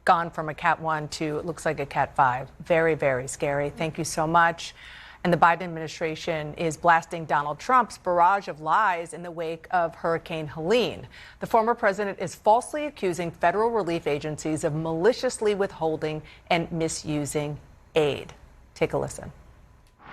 gone from a Cat 1 to, it looks like a Cat 5. Very, very scary. Thank you so much. And the Biden administration is blasting Donald Trump's barrage of lies in the wake of Hurricane Helene. The former president is falsely accusing federal relief agencies of maliciously withholding and misusing aid. Take a listen.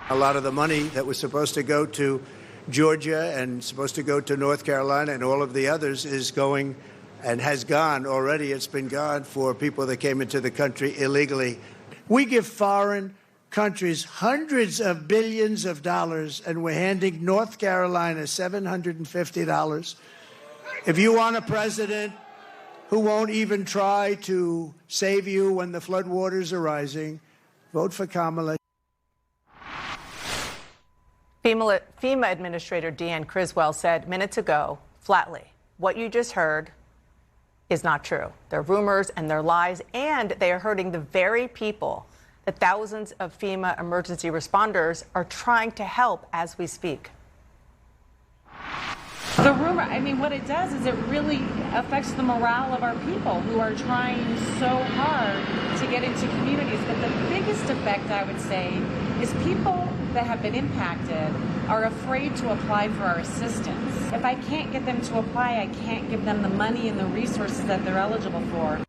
A lot of the money that was supposed to go to Georgia and supposed to go to North Carolina and all of the others is going and has gone already. It's been gone for people that came into the country illegally. We give foreign countries hundreds of billions of dollars, and we're handing North Carolina $750. If you want a president who won't even try to save you when the floodwaters are rising, vote for Kamala. FEMA Administrator Deanne Criswell said minutes ago, flatly, what you just heard is not true. They're rumors and they're lies, and they are hurting the very people that thousands of FEMA emergency responders are trying to help as we speak. The rumor, I mean, what it does is it really affects the morale of our people who are trying so hard to get into communities. But the biggest effect, I would say, is people that have been impacted are afraid to apply for our assistance. If I can't get them to apply, I can't give them the money and the resources that they're eligible for.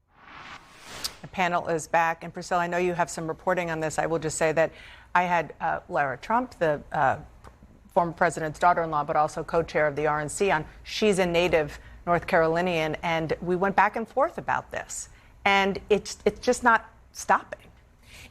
The panel is back. And Priscilla, I know you have some reporting on this. I will just say that I had Lara Trump, the former president's daughter-in-law, but also co-chair of the RNC on. She's a native North Carolinian, and we went back and forth about this. And it's just not stopping.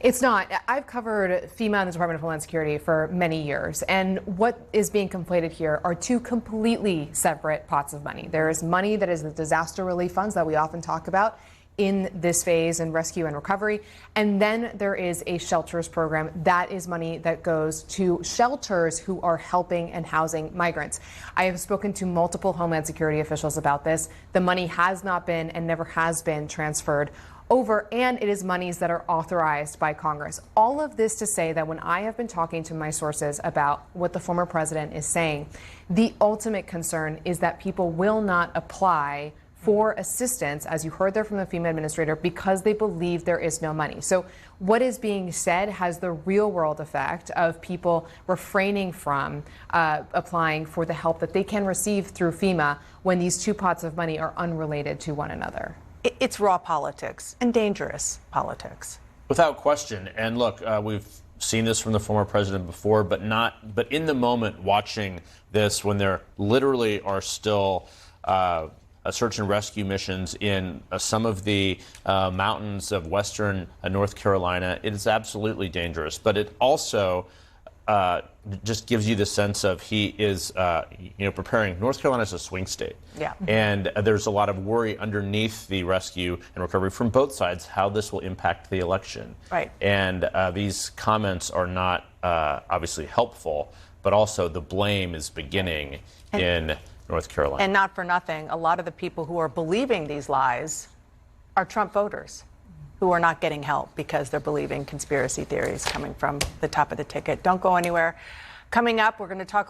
It's not. I've covered FEMA and the Department of Homeland Security for many years, and what is being conflated here are two completely separate pots of money. There is money that is the disaster relief funds that we often talk about in this phase in rescue and recovery, and then there is a shelters program. That is money that goes to shelters who are helping and housing migrants. I have spoken to multiple Homeland Security officials about this. The money has not been and never has been transferred over, and it is monies that are authorized by Congress. All of this to say that when I have been talking to my sources about what the former president is saying, the ultimate concern is that people will not apply for assistance, as you heard there from the FEMA administrator, because they believe there is no money. So what is being said has the real world effect of people refraining from applying for the help that they can receive through FEMA when these two pots of money are unrelated to one another. It's raw politics and dangerous politics. Without question. And look, we've seen this from the former president before, but in the moment watching this when there literally are still search and rescue missions in some of the mountains of western North Carolina, it is absolutely dangerous. But it also just gives you the sense of he is, preparing. North Carolina is a swing state. Yeah. And there's a lot of worry underneath the rescue and recovery from both sides how this will impact the election. Right. And these comments are not obviously helpful, but also the blame is beginning in North Carolina. And not for nothing, a lot of the people who are believing these lies are Trump voters who are not getting help because they're believing conspiracy theories coming from the top of the ticket. Don't go anywhere. Coming up, we're going to talk